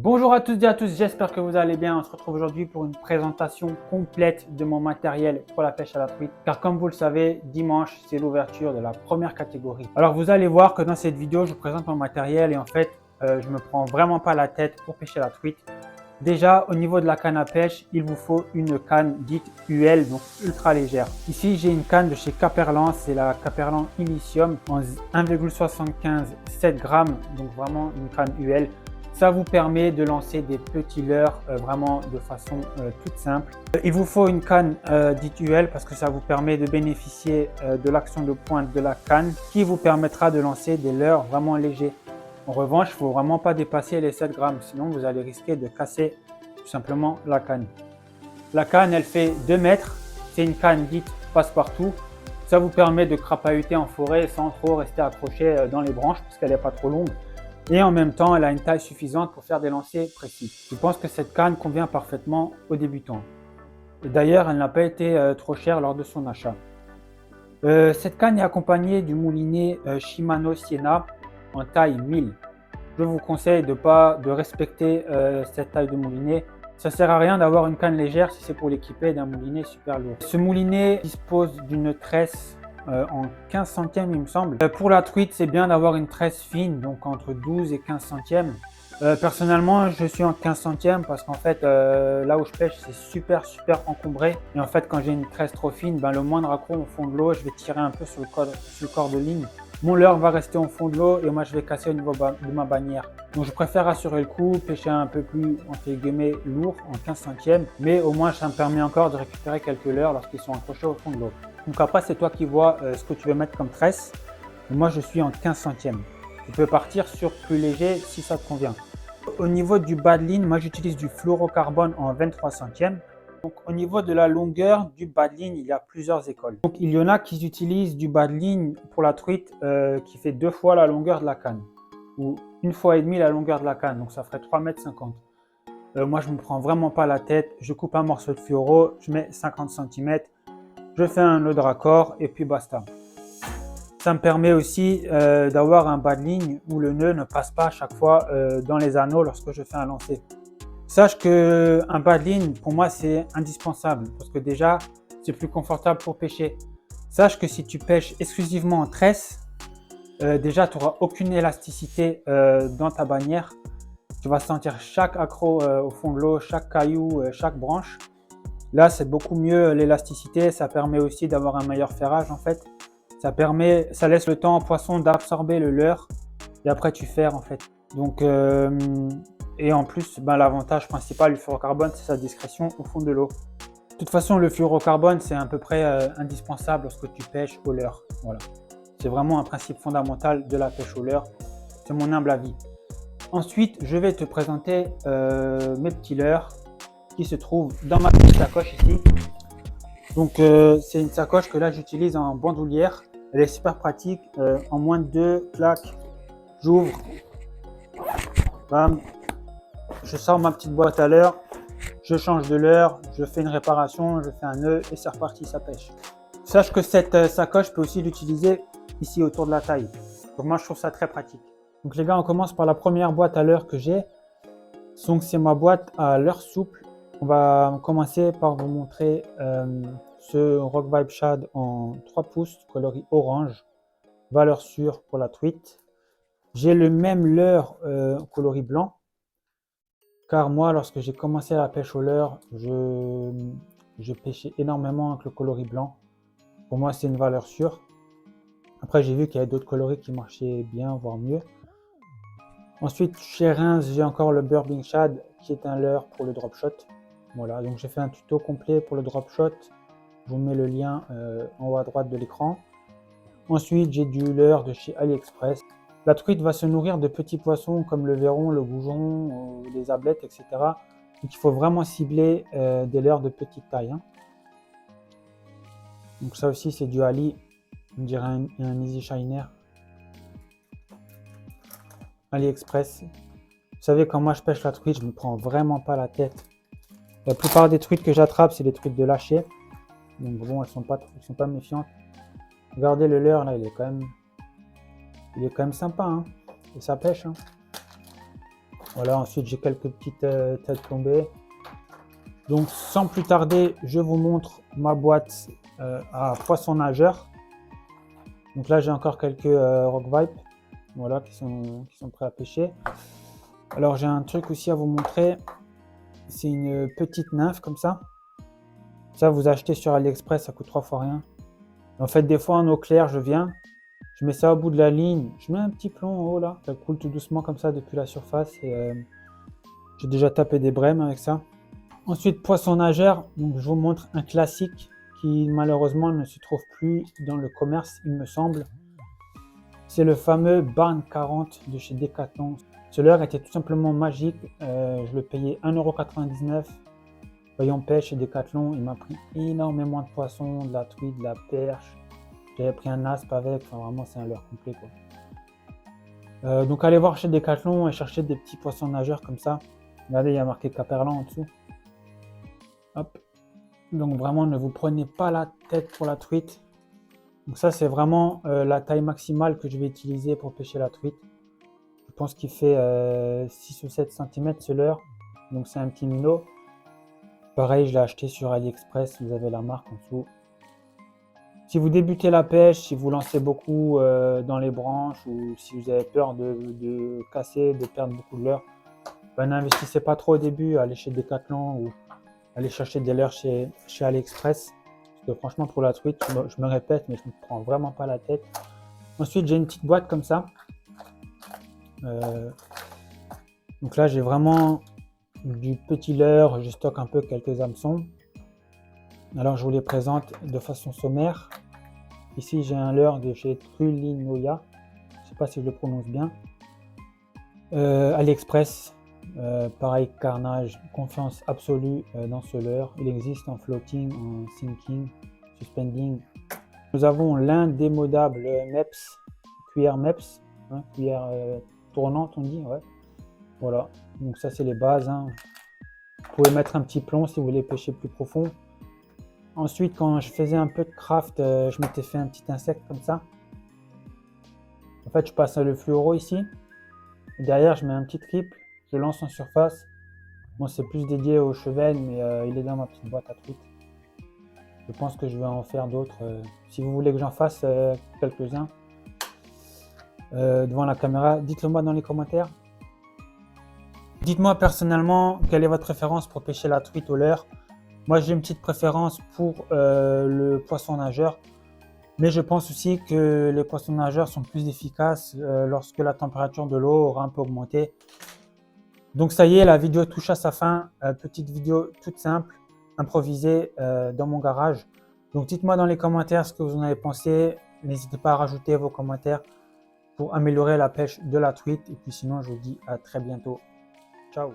Bonjour à toutes et à tous, j'espère que vous allez bien. On se retrouve aujourd'hui pour une présentation complète de mon matériel pour la pêche à la truite. Car comme vous le savez, dimanche, c'est l'ouverture de la première catégorie. Alors vous allez voir que dans cette vidéo, je vous présente mon matériel et en fait, je me prends vraiment pas la tête pour pêcher la truite. Déjà, au niveau de la canne à pêche, il vous faut une canne dite UL, donc ultra légère. Ici, j'ai une canne de chez Caperlan, c'est la Caperlan Illicium en 1,75 7 grammes, donc vraiment une canne UL. Ça vous permet de lancer des petits leurres vraiment de façon toute simple. Il vous faut une canne dite UL parce que ça vous permet de bénéficier de l'action de pointe de la canne qui vous permettra de lancer des leurres vraiment légers. En revanche, il ne faut vraiment pas dépasser les 7 grammes, sinon vous allez risquer de casser tout simplement la canne. La canne, elle fait 2 mètres, c'est une canne dite passe-partout. Ça vous permet de crapahuter en forêt sans trop rester accroché dans les branches parce qu'elle n'est pas trop longue. Et en même temps, elle a une taille suffisante pour faire des lancers précis. Je pense que cette canne convient parfaitement aux débutants. Et d'ailleurs, elle n'a pas été trop chère lors de son achat. Cette canne est accompagnée du moulinet Shimano Sienna en taille 1000. Je vous conseille de respecter cette taille de moulinet. Ça ne sert à rien d'avoir une canne légère si c'est pour l'équiper d'un moulinet super lourd. Ce moulinet dispose d'une tresse en 15 centièmes il me semble. Pour la truite, c'est bien d'avoir une tresse fine, donc entre 12 et 15 centièmes. Personnellement, je suis en 15 centièmes parce qu'en fait, là où je pêche, c'est super encombré. Et en fait, quand j'ai une tresse trop fine, le moindre accroc au fond de l'eau, je vais tirer un peu sur le corps de ligne. Mon leurre va rester au fond de l'eau et moi, je vais casser au niveau de ma bannière. Donc, je préfère assurer le coup, pêcher un peu plus, entre guillemets, lourd, en 15 centièmes. Mais au moins, ça me permet encore de récupérer quelques leurres lorsqu'ils sont accrochés au fond de l'eau. Donc après, c'est toi qui vois ce que tu veux mettre comme tresse. Et moi, je suis en 15 centièmes. Tu peux partir sur plus léger si ça te convient. Au niveau du bas de ligne, moi j'utilise du fluorocarbone en 23 centièmes. Donc au niveau de la longueur du bas de ligne, il y a plusieurs écoles. Donc il y en a qui utilisent du bas de ligne pour la truite qui fait 2 fois la longueur de la canne. Ou 1,5 fois la longueur de la canne, donc ça ferait 3,50 m. Moi je ne me prends vraiment pas la tête, je coupe un morceau de fluoro, je mets 50 cm, je fais un nœud de raccord et puis basta. Ça me permet aussi d'avoir un bas de ligne où le nœud ne passe pas à chaque fois dans les anneaux lorsque je fais un lancer. Sache qu'un bas de ligne, pour moi, c'est indispensable parce que déjà, c'est plus confortable pour pêcher. Sache que si tu pêches exclusivement en tresse, déjà, tu n'auras aucune élasticité dans ta bannière. Tu vas sentir chaque accroc au fond de l'eau, chaque caillou, chaque branche. Là, c'est beaucoup mieux l'élasticité. Ça permet aussi d'avoir un meilleur ferrage en fait. Ça laisse le temps au poisson d'absorber le leurre et après tu ferres en fait. Donc, et en plus, l'avantage principal du fluorocarbone, c'est sa discrétion au fond de l'eau. De toute façon, le fluorocarbone, c'est à peu près indispensable lorsque tu pêches au leurre. Voilà. C'est vraiment un principe fondamental de la pêche au leurre. C'est mon humble avis. Ensuite, je vais te présenter mes petits leurres qui se trouvent dans ma petite sacoche ici. Donc, c'est une sacoche que là, j'utilise en bandoulière. Elle est super pratique. En moins de 2 claques, j'ouvre. Bam. Je sors ma petite boîte à leurre. Je change de leurre. Je fais une réparation. Je fais un nœud et c'est reparti, ça pêche. Sache que cette sacoche peut aussi l'utiliser ici autour de la taille. Donc, moi, je trouve ça très pratique. Donc, les gars, on commence par la première boîte à leurre que j'ai. Donc, c'est ma boîte à leurre souple. On va commencer par vous montrer ce Rock Vibe Shad en 3 pouces, coloris orange, valeur sûre pour la truite. J'ai le même leurre coloris blanc, car moi, lorsque j'ai commencé la pêche au leurre, je pêchais énormément avec le coloris blanc. Pour moi, c'est une valeur sûre. Après, j'ai vu qu'il y avait d'autres coloris qui marchaient bien, voire mieux. Ensuite, chez Reims, j'ai encore le Burbling Shad, qui est un leurre pour le drop shot. Voilà, donc j'ai fait un tuto complet pour le drop shot. Je vous mets le lien en haut à droite de l'écran. Ensuite, j'ai du leurre de chez AliExpress. La truite va se nourrir de petits poissons comme le verron, le goujon, les ablettes, etc. Donc il faut vraiment cibler des leurres de petite taille. Hein. Donc ça aussi, c'est du Ali. On dirait un Easy Shiner. AliExpress. Vous savez, quand moi je pêche la truite, je ne me prends vraiment pas la tête. La plupart des truites que j'attrape, c'est des truites de lâcher. Donc bon, elles sont pas méfiantes. Regardez le leurre là, il est quand même sympa. Hein. Et ça pêche. Hein. Voilà, ensuite j'ai quelques petites têtes tombées. Donc sans plus tarder, je vous montre ma boîte à poisson nageur. Donc là j'ai encore quelques rock vipe, voilà, qui sont prêts à pêcher. Alors j'ai un truc aussi à vous montrer, c'est une petite nymphe comme ça. Ça vous achetez sur AliExpress, ça coûte 3 fois rien. En fait des fois en eau claire je viens, je mets ça au bout de la ligne, je mets un petit plomb en haut là, ça coule tout doucement comme ça depuis la surface et j'ai déjà tapé des brèmes avec ça. Ensuite poisson nageur, donc je vous montre un classique qui malheureusement ne se trouve plus dans le commerce il me semble. C'est le fameux Barn 40 de chez Decathlon. Ce leurre était tout simplement magique, je le payais 1,99 €. Voyons pêche chez Decathlon, il m'a pris énormément de poissons, de la truite, de la perche. J'avais pris un aspe avec, enfin vraiment c'est un leurre complet quoi. Donc allez voir chez Decathlon et chercher des petits poissons nageurs comme ça. Regardez, il y a marqué Caperlan en dessous. Hop. Donc vraiment ne vous prenez pas la tête pour la truite. Donc ça c'est vraiment la taille maximale que je vais utiliser pour pêcher la truite. Je pense qu'il fait 6 ou 7 cm ce leurre. Donc c'est un petit minot. Pareil, je l'ai acheté sur AliExpress, vous avez la marque en dessous. Si vous débutez la pêche, si vous lancez beaucoup dans les branches ou si vous avez peur de casser, de perdre beaucoup de leurre, ben, n'investissez pas trop au début, allez chez Decathlon ou allez chercher des leurres chez AliExpress. Parce que franchement pour la truite, je me répète, mais je ne me prends vraiment pas la tête. Ensuite j'ai une petite boîte comme ça. Donc là j'ai vraiment du petit leurre, je stocke un peu quelques hameçons. Alors je vous les présente de façon sommaire. Ici j'ai un leurre de chez Trulinoya, je ne sais pas si je le prononce bien. AliExpress, pareil carnage, confiance absolue dans ce leurre. Il existe en floating, en sinking, suspending. Nous avons l'indémodable MEPS, cuillère MEPS, hein, cuillère tournante on dit, ouais. Voilà, donc ça c'est les bases, hein. Vous pouvez mettre un petit plomb si vous voulez pêcher plus profond. Ensuite, quand je faisais un peu de craft, je m'étais fait un petit insecte comme ça. En fait, je passe le fluoro ici. Et derrière, je mets un petit triple. Je lance en surface. Bon, c'est plus dédié aux chevennes, mais il est dans ma petite boîte à trucs. Je pense que je vais en faire d'autres. Si vous voulez que j'en fasse quelques-uns devant la caméra, dites-le moi dans les commentaires. Dites-moi personnellement quelle est votre préférence pour pêcher la truite au leurre. Moi j'ai une petite préférence pour le poisson nageur, mais je pense aussi que les poissons nageurs sont plus efficaces lorsque la température de l'eau aura un peu augmenté. Donc ça y est, la vidéo touche à sa fin. Petite vidéo toute simple, improvisée dans mon garage. Donc dites-moi dans les commentaires ce que vous en avez pensé. N'hésitez pas à rajouter vos commentaires pour améliorer la pêche de la truite. Et puis sinon, je vous dis à très bientôt. Ciao!